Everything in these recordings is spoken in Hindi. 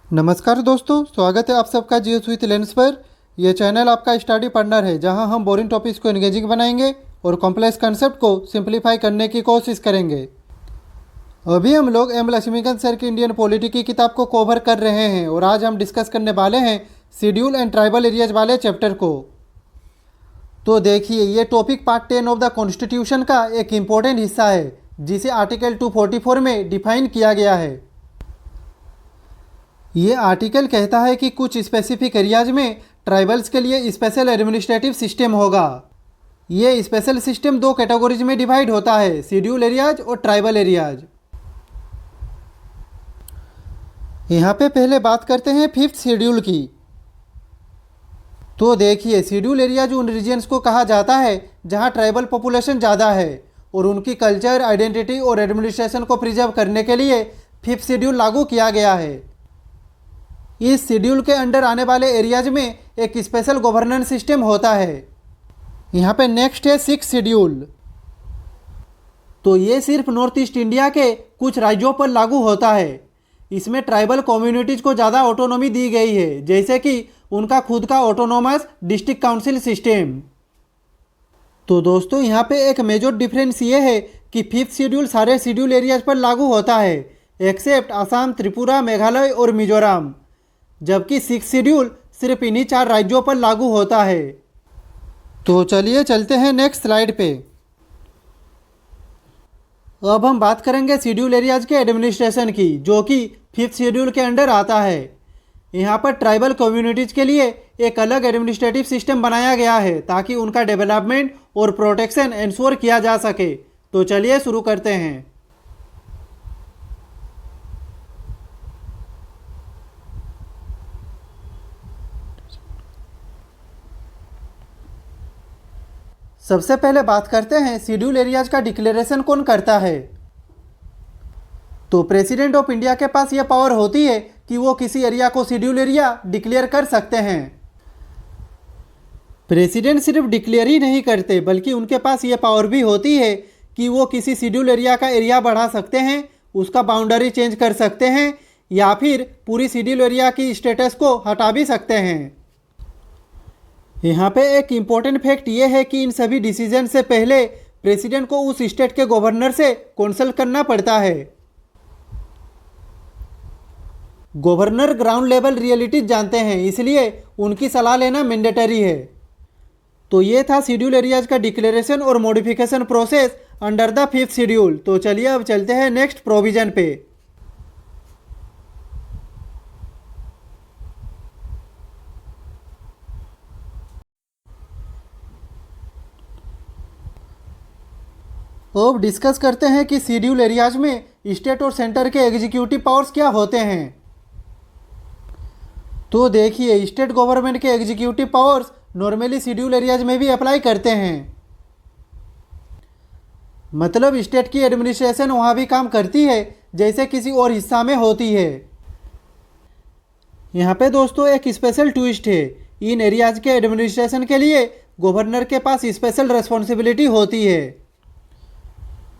नमस्कार दोस्तों, स्वागत है आप सबका जियो विथ लेंस पर। यह चैनल आपका स्टडी पार्टनर है जहां हम बोरिंग टॉपिक्स को एंगेजिंग बनाएंगे और कॉम्प्लेक्स कंसेप्ट को सिंप्लीफाई करने की कोशिश करेंगे। अभी हम लोग एम लक्ष्मीकांत सर की इंडियन पॉलिटी की किताब को कवर कर रहे हैं और आज हम डिस्कस करने वाले हैं शेड्यूल एंड ट्राइबल एरियाज वाले चैप्टर को। तो देखिए, ये topic part 10 of the constitution का एक इम्पोर्टेंट हिस्सा है जिसे आर्टिकल 244 में डिफाइन किया गया है। ये आर्टिकल कहता है कि कुछ स्पेसिफिक एरियाज में ट्राइबल्स के लिए स्पेशल एडमिनिस्ट्रेटिव सिस्टम होगा। ये स्पेशल सिस्टम दो कैटेगरीज में डिवाइड होता है, शेड्यूल एरियाज और ट्राइबल एरियाज। यहाँ पे पहले बात करते हैं फिफ्थ शेड्यूल की। तो देखिए, शेड्यूल एरियाज उन रीजन्स को कहा जाता है जहाँ ट्राइबल पॉपुलेशन ज़्यादा है और उनकी कल्चर, आइडेंटिटी और एडमिनिस्ट्रेशन को प्रिजर्व करने के लिए फिफ्थ शेड्यूल लागू किया गया है। इस शेड्यूल के अंडर आने वाले एरियाज में एक स्पेशल गवर्नेंस सिस्टम होता है। यहाँ पे नेक्स्ट है सिक्स शेड्यूल। तो ये सिर्फ नॉर्थ ईस्ट इंडिया के कुछ राज्यों पर लागू होता है। इसमें ट्राइबल कम्युनिटीज़ को ज़्यादा ऑटोनॉमी दी गई है, जैसे कि उनका खुद का ऑटोनोमस डिस्ट्रिक्ट काउंसिल सिस्टम। तो दोस्तों, यहाँ पे एक मेजर डिफरेंस ये है कि फिफ्थ शेड्यूल सारे शेड्यूल एरियाज पर लागू होता है एक्सेप्ट असम, त्रिपुरा, मेघालय और मिजोरम, जबकि सिक्स शेड्यूल सिर्फ इन्हीं चार राज्यों पर लागू होता है। तो चलिए चलते हैं नेक्स्ट स्लाइड पे। अब हम बात करेंगे शेड्यूल एरियाज के एडमिनिस्ट्रेशन की, जो कि फिफ्थ शेड्यूल के अंडर आता है। यहाँ पर ट्राइबल कम्युनिटीज़ के लिए एक अलग एडमिनिस्ट्रेटिव सिस्टम बनाया गया है ताकि उनका डेवलपमेंट और प्रोटेक्शन इंश्योर किया जा सके। तो चलिए शुरू करते हैं। सबसे पहले बात करते हैं शेड्यूल एरियाज का डिक्लेरेशन कौन करता है। तो प्रेसिडेंट ऑफ इंडिया के पास यह पावर होती है कि वो किसी एरिया को शेड्यूल एरिया डिक्लेयर कर सकते हैं। प्रेसिडेंट सिर्फ डिक्लेयर ही नहीं करते बल्कि उनके पास यह पावर भी होती है कि वो किसी शेड्यूल एरिया का एरिया बढ़ा सकते हैं, उसका बाउंड्री चेंज कर सकते हैं या फिर पूरी शेड्यूल एरिया की स्टेटस को हटा भी सकते हैं। यहाँ पे एक इम्पॉर्टेंट फैक्ट ये है कि इन सभी डिसीजन से पहले प्रेसिडेंट को उस स्टेट के गवर्नर से कंसल्ट करना पड़ता है। गवर्नर ग्राउंड लेवल रियलिटीज जानते हैं, इसलिए उनकी सलाह लेना मैंडेटरी है। तो ये था शेड्यूल एरियाज का डिक्लेरेशन और modification process under the fifth schedule. तो चलिए अब चलते हैं नेक्स्ट प्रोविजन पे। अब डिस्कस करते हैं कि शेड्यूल एरियाज में स्टेट और सेंटर के एग्जीक्यूटिव पावर्स क्या होते हैं। तो देखिए, स्टेट गवर्नमेंट के executive powers normally schedule areas में भी अप्लाई करते हैं। मतलब स्टेट की एडमिनिस्ट्रेशन वहाँ भी काम करती है जैसे किसी और हिस्सा में होती है। यहाँ पे दोस्तों एक स्पेशल ट्विस्ट है, इन एरियाज के एडमिनिस्ट्रेशन के लिए गवर्नर के पास स्पेशल रिस्पॉन्सिबिलिटी होती है।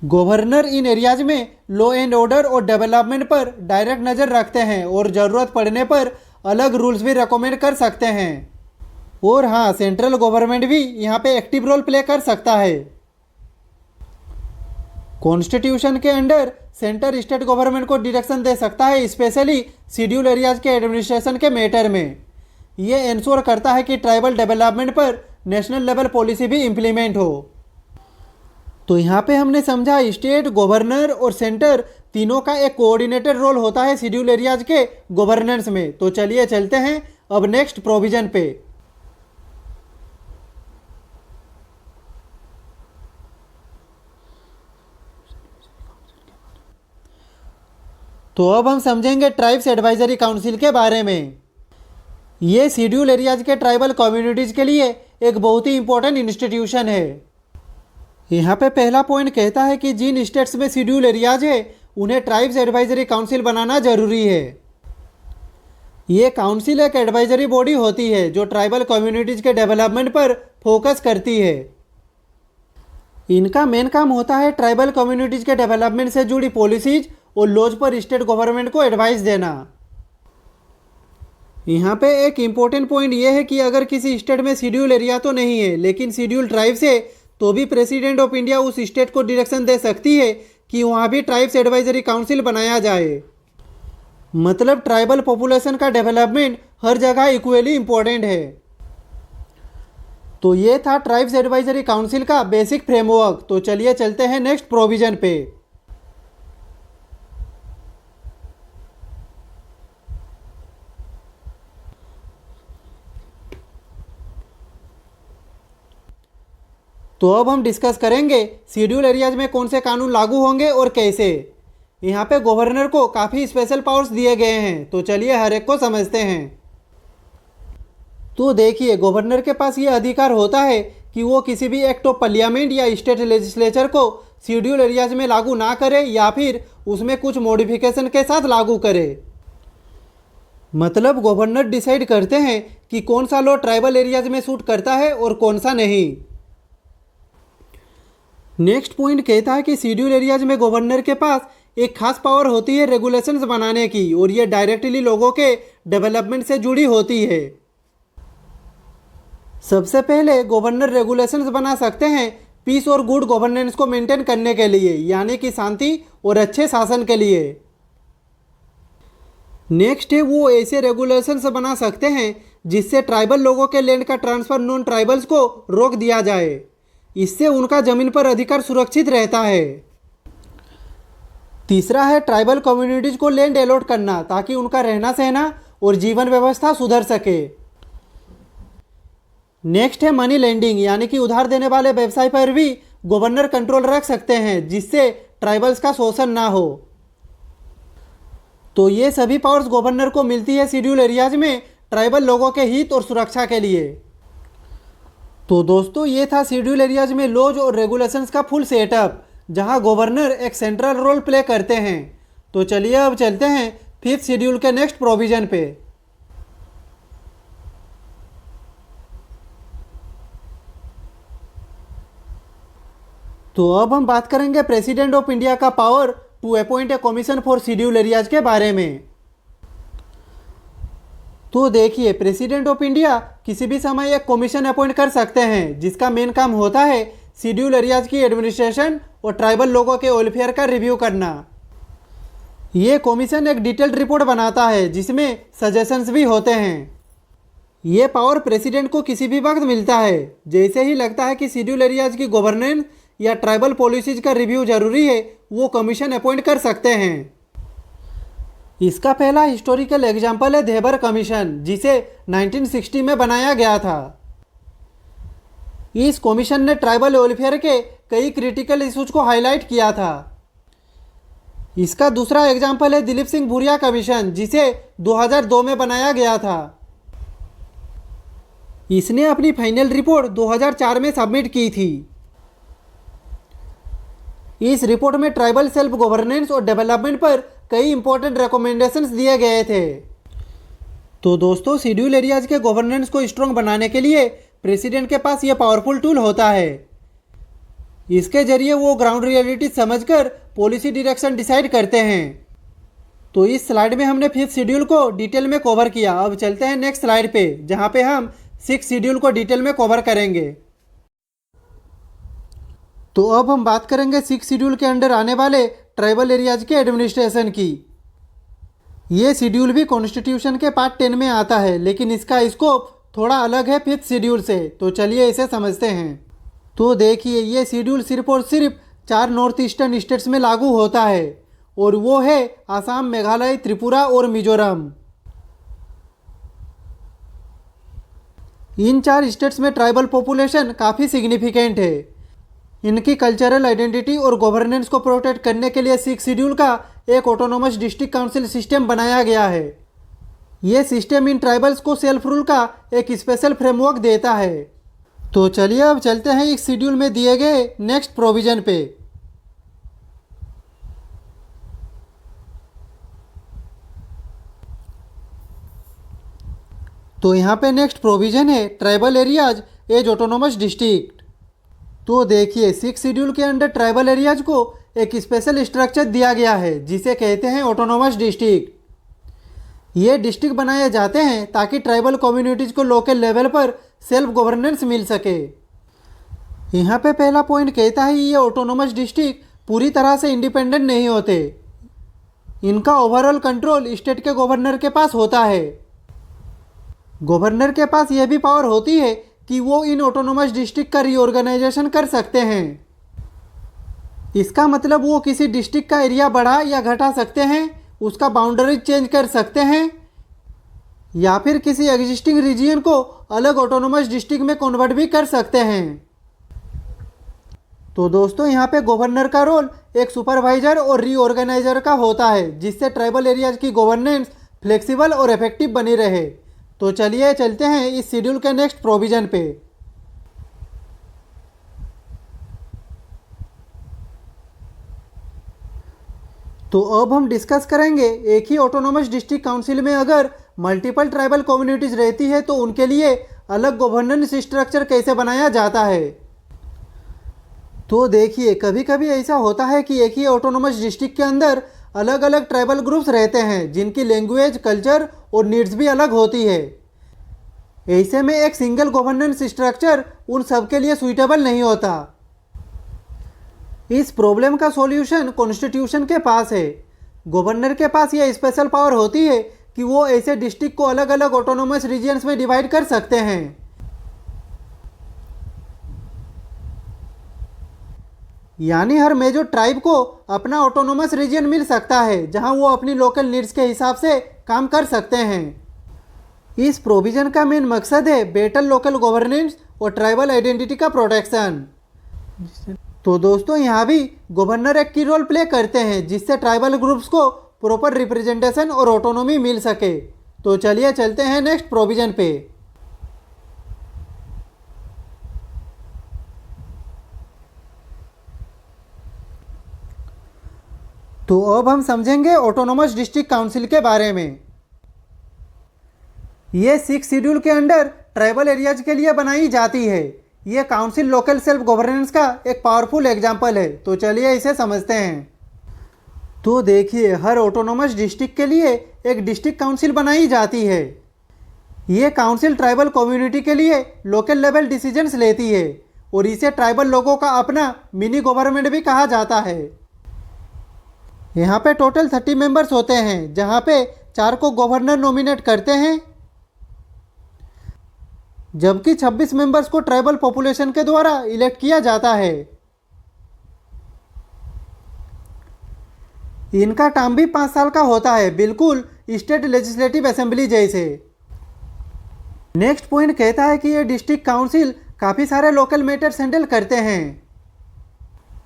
गवर्नर इन एरियाज में लॉ एंड ऑर्डर और डेवलपमेंट पर डायरेक्ट नज़र रखते हैं और ज़रूरत पड़ने पर अलग रूल्स भी रिकमेंड कर सकते हैं। और हाँ, सेंट्रल गवर्नमेंट भी यहाँ पे एक्टिव रोल प्ले कर सकता है। कॉन्स्टिट्यूशन के अंडर सेंटर स्टेट गवर्नमेंट को डायरेक्शन दे सकता है, स्पेशली शेड्यूल एरियाज के एडमिनिस्ट्रेशन के मैटर में। ये इंश्योर करता है कि ट्राइबल डेवलपमेंट पर नेशनल लेवल पॉलिसी भी इम्प्लीमेंट हो। तो यहाँ पे हमने समझा स्टेट, गवर्नर और सेंटर तीनों का एक कोऑर्डिनेटेड रोल होता है शेड्यूल एरियाज के गवर्नेंस में। तो चलिए चलते हैं अब नेक्स्ट प्रोविजन पे। तो अब हम समझेंगे ट्राइब्स एडवाइजरी काउंसिल के बारे में। ये शेड्यूल एरियाज के ट्राइबल कम्युनिटीज़ के लिए एक बहुत ही इंपॉर्टेंट इंस्टीट्यूशन है। यहाँ पे पहला पॉइंट कहता है कि जिन स्टेट्स में शेड्यूल एरियाज है उन्हें ट्राइब्स एडवाइजरी काउंसिल बनाना जरूरी है। ये काउंसिल एक एडवाइजरी बॉडी होती है जो ट्राइबल कम्युनिटीज़ के डेवलपमेंट पर फोकस करती है। इनका मेन काम होता है ट्राइबल कम्युनिटीज़ के डेवलपमेंट से जुड़ी पॉलिसीज और लॉज पर स्टेट गवर्नमेंट को एडवाइस देना। यहाँ पे एक इम्पोर्टेंट पॉइंट ये है कि अगर किसी स्टेट में शेड्यूल एरिया तो नहीं है लेकिन शेड्यूल ट्राइब्स है, तो भी प्रेसिडेंट ऑफ इंडिया उस स्टेट को डायरेक्शन दे सकती है कि वहाँ भी ट्राइब्स एडवाइजरी काउंसिल बनाया जाए। मतलब ट्राइबल पॉपुलेशन का डेवलपमेंट हर जगह इक्वली इम्पोर्टेंट है। तो ये था ट्राइब्स एडवाइजरी काउंसिल का बेसिक फ्रेमवर्क। तो चलिए चलते हैं नेक्स्ट प्रोविजन पे। तो अब हम डिस्कस करेंगे शेड्यूल एरियाज में कौन से कानून लागू होंगे और कैसे। यहाँ पे गवर्नर को काफ़ी स्पेशल पावर्स दिए गए हैं, तो चलिए हर एक को समझते हैं। तो देखिए, गवर्नर के पास ये अधिकार होता है कि वो किसी भी एक्ट ऑफ पार्लियामेंट या स्टेट लेजिस्लेचर को शेड्यूल एरियाज में लागू ना करे या फिर उसमें कुछ मॉडिफिकेशन के साथ लागू करे। मतलब गवर्नर डिसाइड करते हैं कि कौन सा लॉ ट्राइबल एरियाज में सूट करता है और कौन सा नहीं। नेक्स्ट पॉइंट कहता है कि शेड्यूल एरियाज में गवर्नर के पास एक खास पावर होती है रेगुलेशंस बनाने की, और ये डायरेक्टली लोगों के डेवलपमेंट से जुड़ी होती है। सबसे पहले गवर्नर रेगुलेशंस बना सकते हैं पीस और गुड गवर्नेंस को मेंटेन करने के लिए, यानी कि शांति और अच्छे शासन के लिए। नेक्स्ट है वो ऐसे रेगुलेशंस बना सकते हैं जिससे ट्राइबल लोगों के लैंड का ट्रांसफर नॉन ट्राइबल्स को रोक दिया जाए। इससे उनका जमीन पर अधिकार सुरक्षित रहता है। तीसरा है ट्राइबल कम्युनिटीज को लैंड अलॉट करना ताकि उनका रहना सहना और जीवन व्यवस्था सुधर सके। नेक्स्ट है मनी लेंडिंग, यानी कि उधार देने वाले व्यवसाय पर भी गवर्नर कंट्रोल रख सकते हैं जिससे ट्राइबल्स का शोषण ना हो। तो ये सभी पावर्स गवर्नर को मिलती है शेड्यूल एरियाज में ट्राइबल लोगों के हित और सुरक्षा के लिए। तो दोस्तों, ये था शेड्यूल एरियाज में लॉज और रेगुलेशंस का फुल सेटअप, जहां गवर्नर एक सेंट्रल रोल प्ले करते हैं। तो चलिए अब चलते हैं फिफ्थ शेड्यूल के नेक्स्ट प्रोविजन पे। तो अब हम बात करेंगे प्रेसिडेंट ऑफ इंडिया का power to appoint a commission for schedule areas के बारे में। तो देखिए, प्रेसिडेंट ऑफ इंडिया किसी भी समय एक कमीशन अपॉइंट कर सकते हैं जिसका मेन काम होता है शेड्यूल एरियाज की एडमिनिस्ट्रेशन और ट्राइबल लोगों के वेलफेयर का रिव्यू करना। ये कमीशन एक डिटेल्ड रिपोर्ट बनाता है जिसमें सजेशंस भी होते हैं। ये पावर प्रेसिडेंट को किसी भी वक्त मिलता है। जैसे ही लगता है कि शेड्यूल एरियाज की गवर्नेंस या ट्राइबल पॉलिसीज का रिव्यू जरूरी है, वो कमीशन अपॉइंट कर सकते हैं। इसका पहला हिस्टोरिकल एग्जाम्पल है देबर कमीशन, जिसे 1960 में बनाया गया था। इस कमीशन ने ट्राइबल वेलफेयर के कई क्रिटिकल इश्यूज को हाईलाइट किया था। इसका दूसरा एग्जाम्पल है दिलीप सिंह भूरिया कमीशन, जिसे 2002 में बनाया गया था। इसने अपनी फाइनल रिपोर्ट 2004 में सबमिट की थी। इस रिपोर्ट में ट्राइबल सेल्फ गवर्नेंस और डेवलपमेंट पर कई इंपॉर्टेंट रिकमेंडेशंस दिए गए थे। तो दोस्तों, शेड्यूल एरियाज के गवर्नेंस को स्ट्रॉन्ग बनाने के लिए प्रेसिडेंट के पास यह पावरफुल टूल होता है। इसके जरिए वो ग्राउंड रियलिटी समझकर पॉलिसी डायरेक्शन डिसाइड करते हैं। तो इस स्लाइड में हमने फिफ्थ शेड्यूल को डिटेल में कवर किया। अब चलते हैं नेक्स्ट स्लाइड पे, जहाँ पे हम सिक्स्थ शेड्यूल को डिटेल में कवर करेंगे। तो अब हम बात करेंगे सिक्स्थ शेड्यूल के अंडर आने वाले ट्राइबल एरियाज के एडमिनिस्ट्रेशन की। ये शेड्यूल भी कॉन्स्टिट्यूशन के पार्ट 10 में आता है, लेकिन इसका स्कोप थोड़ा अलग है फिफ्थ शेड्यूल से। तो चलिए इसे समझते हैं। तो देखिए, ये शेड्यूल सिर्फ और सिर्फ 4 नॉर्थ ईस्टर्न स्टेट्स में लागू होता है, और वो है आसाम, मेघालय, त्रिपुरा और मिजोरम। इन 4 स्टेट्स में ट्राइबल पॉपुलेशन काफ़ी सिग्निफिकेंट है। इनकी कल्चरल आइडेंटिटी और गवर्नेंस को प्रोटेक्ट करने के लिए सिक्स्थ शेड्यूल का एक ऑटोनोमस डिस्ट्रिक्ट काउंसिल सिस्टम बनाया गया है। ये सिस्टम इन ट्राइबल्स को सेल्फ रूल का एक स्पेशल फ्रेमवर्क देता है। तो चलिए अब चलते हैं इस शेड्यूल में दिए गए नेक्स्ट प्रोविजन पे। तो यहाँ पे नेक्स्ट प्रोविजन है tribal areas as autonomous district. तो देखिए, सिक्स शेड्यूल के अंडर ट्राइबल एरियाज को एक स्पेशल स्ट्रक्चर दिया गया है जिसे कहते हैं ऑटोनोमस डिस्ट्रिक्ट। ये डिस्ट्रिक्ट बनाए जाते हैं ताकि ट्राइबल कम्युनिटीज़ को लोकल लेवल पर सेल्फ गवर्नेंस मिल सके। यहाँ पे पहला पॉइंट कहता है ये ऑटोनोमस डिस्ट्रिक्ट पूरी तरह से इंडिपेंडेंट नहीं होते, इनका ओवरऑल कंट्रोल स्टेट के गवर्नर के पास होता है। गवर्नर के पास यह भी पावर होती है कि वो इन ऑटोनोमस डिस्ट्रिक्ट का रीऑर्गेनाइजेशन कर सकते हैं। इसका मतलब वो किसी डिस्ट्रिक्ट का एरिया बढ़ा या घटा सकते हैं, उसका बाउंड्रीज चेंज कर सकते हैं, या फिर किसी एग्जिस्टिंग रीजियन को अलग ऑटोनोमस डिस्ट्रिक्ट में कन्वर्ट भी कर सकते हैं। तो दोस्तों यहाँ पे गवर्नर का रोल एक सुपरवाइजर और रीऑर्गेनाइजर का होता है, जिससे ट्राइबल एरियाज की गवर्नेंस फ्लेक्सिबल और इफेक्टिव बनी रहे। तो चलिए चलते हैं इस शेड्यूल के नेक्स्ट प्रोविजन पे। तो अब हम डिस्कस करेंगे एक ही ऑटोनोमस डिस्ट्रिक्ट काउंसिल में अगर मल्टीपल ट्राइबल कम्युनिटीज रहती है तो उनके लिए अलग गवर्नेंस स्ट्रक्चर कैसे बनाया जाता है। तो देखिए, कभी कभी ऐसा होता है कि एक ही ऑटोनोमस डिस्ट्रिक्ट के अंदर अलग अलग ट्राइबल ग्रुप्स रहते हैं जिनकी लैंग्वेज, कल्चर और नीड्स भी अलग होती है। ऐसे में एक सिंगल गवर्नेंस स्ट्रक्चर उन सब के लिए सुइटेबल नहीं होता। इस प्रॉब्लम का सॉल्यूशन कॉन्स्टिट्यूशन के पास है। गवर्नर के पास यह स्पेशल पावर होती है कि वो ऐसे डिस्ट्रिक्ट को अलग अलग ऑटोनोमस रीजियंस में डिवाइड कर सकते हैं। यानी हर मेजर ट्राइब को अपना ऑटोनोमस रीजन मिल सकता है जहां वो अपनी लोकल नीड्स के हिसाब से काम कर सकते हैं। इस प्रोविजन का मेन मकसद है बेटर लोकल गवर्नेंस और ट्राइबल आइडेंटिटी का प्रोटेक्शन। तो दोस्तों यहाँ भी गवर्नर एक की रोल प्ले करते हैं जिससे ट्राइबल ग्रुप्स को प्रॉपर रिप्रेजेंटेशन और ऑटोनॉमी मिल सके। तो चलिए चलते हैं नेक्स्ट प्रोविजन पे। तो अब हम समझेंगे ऑटोनोमस डिस्ट्रिक्ट काउंसिल के बारे में। ये 6 शेड्यूल के अंडर ट्राइबल एरियाज के लिए बनाई जाती है। ये काउंसिल लोकल सेल्फ गवर्नेंस का एक पावरफुल एग्जाम्पल है। तो चलिए इसे समझते हैं। तो देखिए, हर ऑटोनोमस डिस्ट्रिक्ट के लिए एक डिस्ट्रिक्ट काउंसिल बनाई जाती है। ये काउंसिल ट्राइबल कम्युनिटी के लिए लोकल लेवल डिसीजंस लेती है और इसे ट्राइबल लोगों का अपना मिनी गवर्नमेंट भी कहा जाता है। यहाँ पे टोटल 30 मेंबर्स होते हैं, जहाँ पे 4 को गवर्नर नॉमिनेट करते हैं, जबकि 26 मेंबर्स को ट्राइबल पॉपुलेशन के द्वारा इलेक्ट किया जाता है। इनका टर्म भी 5 साल का होता है, बिल्कुल स्टेट लेजिस्लेटिव असेंबली जैसे। नेक्स्ट पॉइंट कहता है कि ये डिस्ट्रिक्ट काउंसिल काफ़ी सारे लोकल मैटर्स हैंडल करते हैं,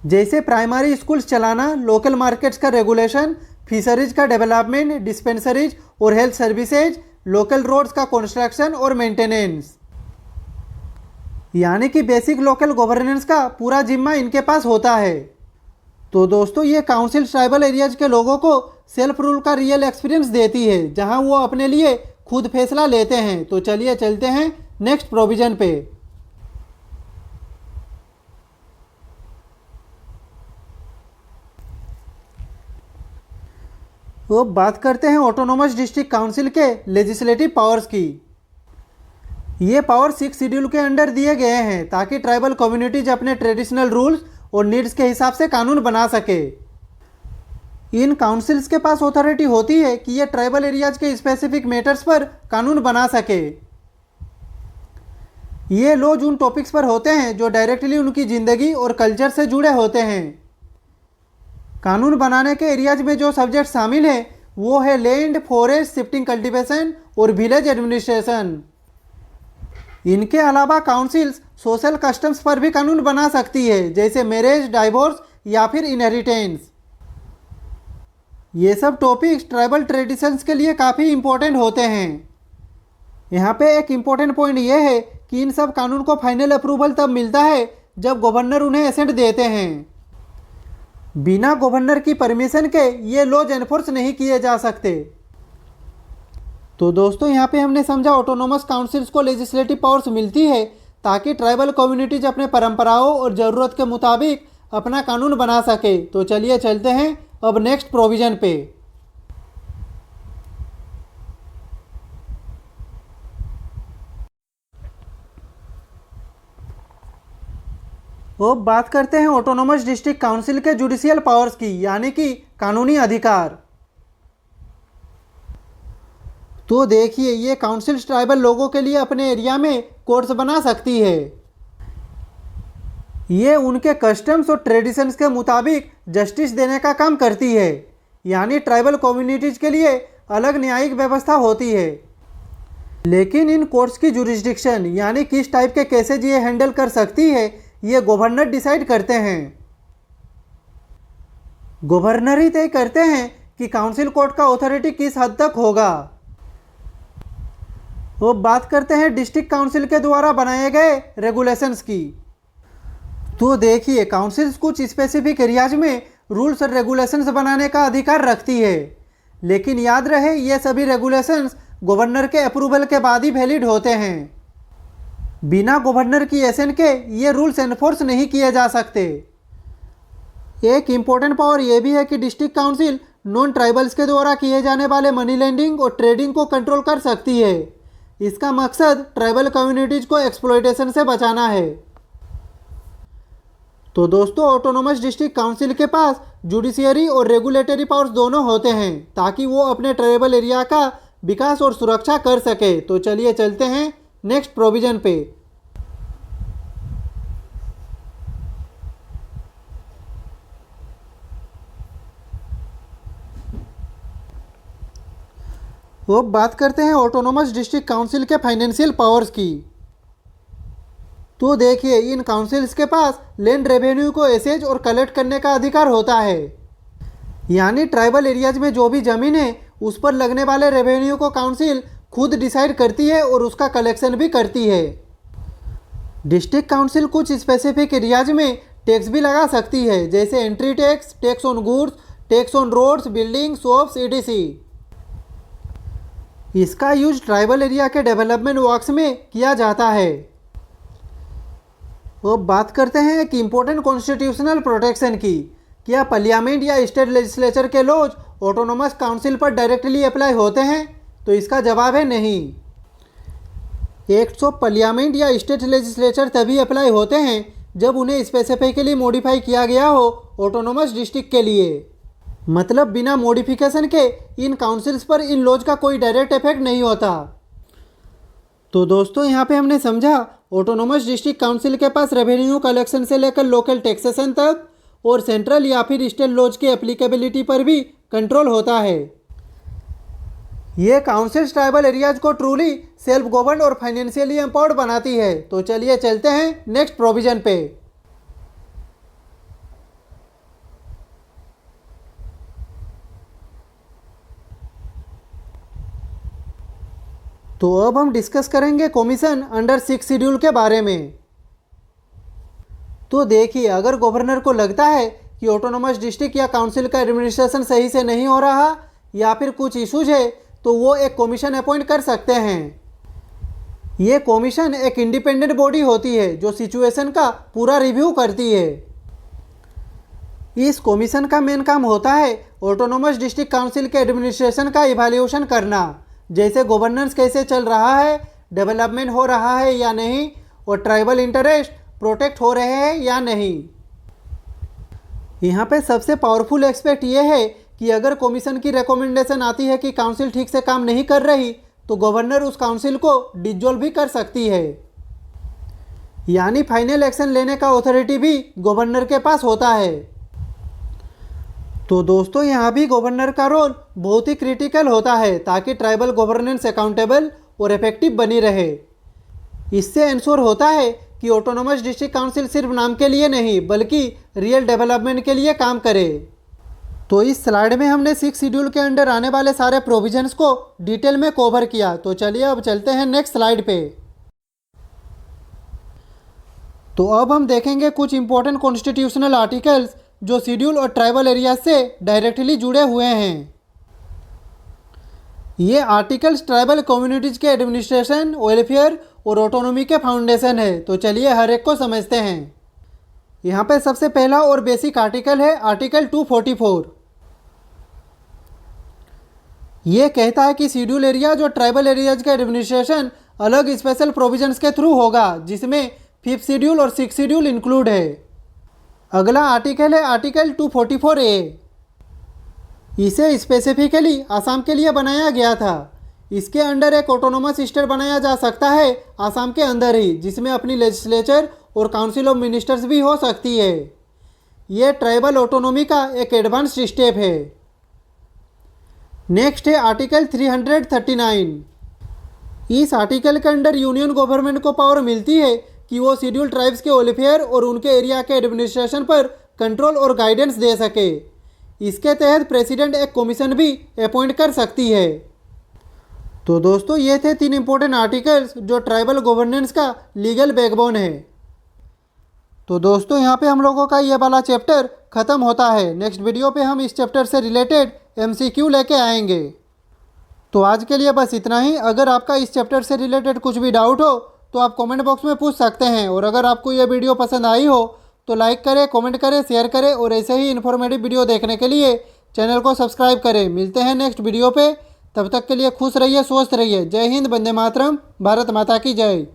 जैसे प्राइमरी स्कूल्स चलाना, लोकल मार्केट्स का रेगुलेशन, फिशरीज का डेवलपमेंट, डिस्पेंसरीज और हेल्थ सर्विसेज, लोकल रोड्स का कंस्ट्रक्शन और मेंटेनेंस। यानी कि बेसिक लोकल गवर्नेंस का पूरा जिम्मा इनके पास होता है। तो दोस्तों, ये काउंसिल ट्राइबल एरियाज के लोगों को सेल्फ रूल का रियल एक्सपीरियंस देती है, जहां वो अपने लिए खुद फैसला लेते हैं। तो चलिए चलते हैं नेक्स्ट प्रोविजन पे। तो अब बात करते हैं ऑटोनोमस डिस्ट्रिक्ट काउंसिल के लेजिस्लेटिव पावर्स की। ये पावर 6 शेड्यूल के अंडर दिए गए हैं ताकि ट्राइबल कम्युनिटीज अपने ट्रेडिशनल रूल्स और नीड्स के हिसाब से कानून बना सके। इन काउंसिल्स के पास अथॉरिटी होती है कि ये ट्राइबल एरियाज के स्पेसिफिक मैटर्स पर कानून बना सके। ये लॉज उन टॉपिक्स पर होते हैं जो डायरेक्टली उनकी ज़िंदगी और कल्चर से जुड़े होते हैं। कानून बनाने के एरियाज में जो सब्जेक्ट शामिल हैं वो है लैंड, फॉरेस्ट, शिफ्टिंग कल्टीवेशन और विलेज एडमिनिस्ट्रेशन। इनके अलावा काउंसिल्स सोशल कस्टम्स पर भी कानून बना सकती है, जैसे मैरिज, डाइवोर्स या फिर इनहेरिटेंस। ये सब टॉपिक्स ट्राइबल ट्रेडिशंस के लिए काफ़ी इम्पोर्टेंट होते हैं। यहाँ पे एक इम्पोर्टेंट पॉइंट ये है कि इन सब कानून को फाइनल अप्रूवल तब मिलता है जब गवर्नर उन्हें एसेंट देते हैं। बिना गवर्नर की परमिशन के ये लॉज एनफोर्स नहीं किए जा सकते। तो दोस्तों, यहाँ पे हमने समझा ऑटोनोमस काउंसिल्स को लेजिस्लेटिव पावर्स मिलती है ताकि ट्राइबल कम्युनिटीज अपने परंपराओं और ज़रूरत के मुताबिक अपना कानून बना सके। तो चलिए चलते हैं अब नेक्स्ट प्रोविज़न पे। अब बात करते हैं ऑटोनोमस डिस्ट्रिक्ट काउंसिल के जुडिशियल पावर्स की, यानी कि कानूनी अधिकार। तो देखिए, ये काउंसिल ट्राइबल लोगों के लिए अपने एरिया में कोर्ट्स बना सकती है। ये उनके कस्टम्स और ट्रेडिशंस के मुताबिक जस्टिस देने का काम करती है, यानी ट्राइबल कम्युनिटीज के लिए अलग न्यायिक व्यवस्था होती है। लेकिन इन कोर्ट्स की जुरिस्डिक्शन, यानी किस टाइप के केसेज ये हैंडल कर सकती है, ये गवर्नर डिसाइड करते हैं। गवर्नर ही तय करते हैं कि काउंसिल कोर्ट का अथॉरिटी किस हद तक होगा। वो बात करते हैं डिस्ट्रिक्ट काउंसिल के द्वारा बनाए गए रेगुलेशंस की। तो देखिए, काउंसिल्स कुछ स्पेसिफिक एरियाज में रूल्स और रेगुलेशंस बनाने का अधिकार रखती है, लेकिन याद रहे ये सभी रेगुलेशंस गवर्नर के अप्रूवल के बाद ही वैलिड होते हैं। बिना गवर्नर की एसेंट के ये रूल्स एनफोर्स नहीं किए जा सकते। एक इम्पोर्टेंट पावर यह भी है कि डिस्ट्रिक्ट काउंसिल नॉन ट्राइबल्स के द्वारा किए जाने वाले मनी लेंडिंग और ट्रेडिंग को कंट्रोल कर सकती है। इसका मकसद ट्राइबल कम्युनिटीज को एक्सप्लॉयटेशन से बचाना है। तो दोस्तों, ऑटोनोमस डिस्ट्रिक्ट काउंसिल के पास जुडिशियरी और रेगुलेटरी पावर्स दोनों होते हैं, ताकि वो अपने ट्राइबल एरिया का विकास और सुरक्षा कर सके। तो चलिए चलते हैं नेक्स्ट प्रोविजन पे। अब बात करते हैं ऑटोनोमस डिस्ट्रिक्ट काउंसिल के फाइनेंशियल पावर्स की। तो देखिए, इन काउंसिल्स के पास लैंड रेवेन्यू को एसेज और कलेक्ट करने का अधिकार होता है, यानी ट्राइबल एरियाज में जो भी ज़मीन है उस पर लगने वाले रेवेन्यू को काउंसिल खुद डिसाइड करती है और उसका कलेक्शन भी करती है। डिस्ट्रिक्ट काउंसिल कुछ स्पेसिफिक एरियाज में टैक्स भी लगा सकती है, जैसे entry tax, tax on goods, tax on roads, building, shops, etc। इसका यूज ट्राइबल एरिया के डेवलपमेंट वर्क्स में किया जाता है। अब बात करते हैं एक इम्पोर्टेंट कॉन्स्टिट्यूशनल प्रोटेक्शन की। क्या पार्लियामेंट या स्टेट लेजिस्लेचर के लॉज ऑटोनोमस काउंसिल पर डायरेक्टली अप्लाई होते हैं? तो इसका जवाब है नहीं। एक्ट्स ऑफ पार्लियामेंट या स्टेट लेजिस्लेचर तभी अप्लाई होते हैं जब उन्हें स्पेसिफिकली मॉडिफाई किया गया हो ऑटोनोमस डिस्ट्रिक्ट के लिए। मतलब बिना मॉडिफिकेशन के इन काउंसिल्स पर इन लॉज का कोई डायरेक्ट इफेक्ट नहीं होता। तो दोस्तों, यहाँ पे हमने समझा ऑटोनोमस डिस्ट्रिक्ट काउंसिल के पास रेवेन्यू कलेक्शन से लेकर लोकल टैक्सेशन तक और सेंट्रल या फिर स्टेट लॉज की एप्लीकेबिलिटी पर भी कंट्रोल होता है। ये काउंसिल्स ट्राइबल एरियाज को ट्रूली सेल्फ गवर्न और फाइनेंशियली एम्पावर्ड बनाती है। तो चलिए चलते हैं नेक्स्ट प्रोविजन पे। तो अब हम डिस्कस करेंगे कमीशन अंडर 6 शेड्यूल के बारे में। तो देखिए, अगर गवर्नर को लगता है कि ऑटोनोमस डिस्ट्रिक्ट या काउंसिल का एडमिनिस्ट्रेशन सही से नहीं हो रहा या फिर कुछ इश्यूज है, तो वो एक कमीशन अपॉइंट कर सकते हैं। ये कमीशन एक इंडिपेंडेंट बॉडी होती है जो सिचुएशन का पूरा रिव्यू करती है। इस कमीशन का मेन काम होता है ऑटोनोमस डिस्ट्रिक्ट काउंसिल के एडमिनिस्ट्रेशन का इवैल्यूएशन करना, जैसे गवर्नेंस कैसे चल रहा है, डेवलपमेंट हो रहा है या नहीं, और ट्राइबल इंटरेस्ट प्रोटेक्ट हो रहे हैं या नहीं। यहाँ पे सबसे पावरफुल एस्पेक्ट ये है कि अगर कमीशन की रिकमेंडेशन आती है कि काउंसिल ठीक से काम नहीं कर रही, तो गवर्नर उस काउंसिल को डिसॉल्व भी कर सकती है, यानी फाइनल एक्शन लेने का अथॉरिटी भी गवर्नर के पास होता है। तो दोस्तों, यहाँ भी गवर्नर का रोल बहुत ही क्रिटिकल होता है ताकि ट्राइबल गवर्नेंस अकाउंटेबल और इफेक्टिव बनी रहे। इससे इंश्योर होता है कि ऑटोनोमस डिस्ट्रिक्ट काउंसिल सिर्फ नाम के लिए नहीं बल्कि रियल डेवलपमेंट के लिए काम करे। तो इस स्लाइड में हमने 6 शेड्यूल के अंडर आने वाले सारे प्रोविजंस को डिटेल में कवर किया। तो चलिए अब चलते हैं नेक्स्ट स्लाइड पे। तो अब हम देखेंगे कुछ इंपॉर्टेंट कॉन्स्टिट्यूशनल आर्टिकल्स जो शेड्यूल और ट्राइबल एरिया से डायरेक्टली जुड़े हुए हैं। ये आर्टिकल्स ट्राइबल कम्युनिटीज़ के एडमिनिस्ट्रेशन, वेलफेयर और ऑटोनॉमी के फाउंडेशन है। तो चलिए हर एक को समझते हैं। यहाँ पे सबसे पहला और बेसिक आर्टिकल है आर्टिकल 244। ये कहता है कि शेड्यूल एरिया जो ट्राइबल एरियाज का एडमिनिस्ट्रेशन अलग स्पेशल प्रोविजंस के थ्रू होगा, जिसमें 5th शेड्यूल और 6th शेड्यूल इंक्लूड है। अगला आर्टिकल है आर्टिकल 244A। इसे स्पेसिफिकली आसाम के लिए बनाया गया था। इसके अंडर एक ऑटोनोमस स्टेट बनाया जा सकता है आसाम के अंदर ही, जिसमें अपनी लेजिस्लेचर और काउंसिल ऑफ मिनिस्टर्स भी हो सकती है। ये ट्राइबल ऑटोनॉमी का एक एडवांस्ड स्टेप है। नेक्स्ट है आर्टिकल 339। इस आर्टिकल के अंडर यूनियन गवर्नमेंट को पावर मिलती है कि वो शेड्यूल ट्राइब्स के वेलफेयर और उनके एरिया के एडमिनिस्ट्रेशन पर कंट्रोल और गाइडेंस दे सके। इसके तहत प्रेसिडेंट एक कमीशन भी अपॉइंट कर सकती है। तो दोस्तों ये थे 3 इंपॉर्टेंट आर्टिकल्स जो ट्राइबल गवर्नेंस का लीगल बैकबोन है। तो दोस्तों यहाँ पे हम लोगों का ये वाला चैप्टर ख़त्म होता है। नेक्स्ट वीडियो पे हम इस चैप्टर से रिलेटेड MCQ लेके आएंगे। तो आज के लिए बस इतना ही। अगर आपका इस चैप्टर से रिलेटेड कुछ भी डाउट हो तो आप कमेंट बॉक्स में पूछ सकते हैं। और अगर आपको ये वीडियो पसंद आई हो तो लाइक करें, कमेंट करें, शेयर करें और ऐसे ही इन्फॉर्मेटिव वीडियो देखने के लिए चैनल को सब्सक्राइब करें। मिलते हैं नेक्स्ट वीडियो पे। तब तक के लिए खुश रहिए, स्वस्थ रहिए। जय हिंद, वंदे मातरम, भारत माता की जय।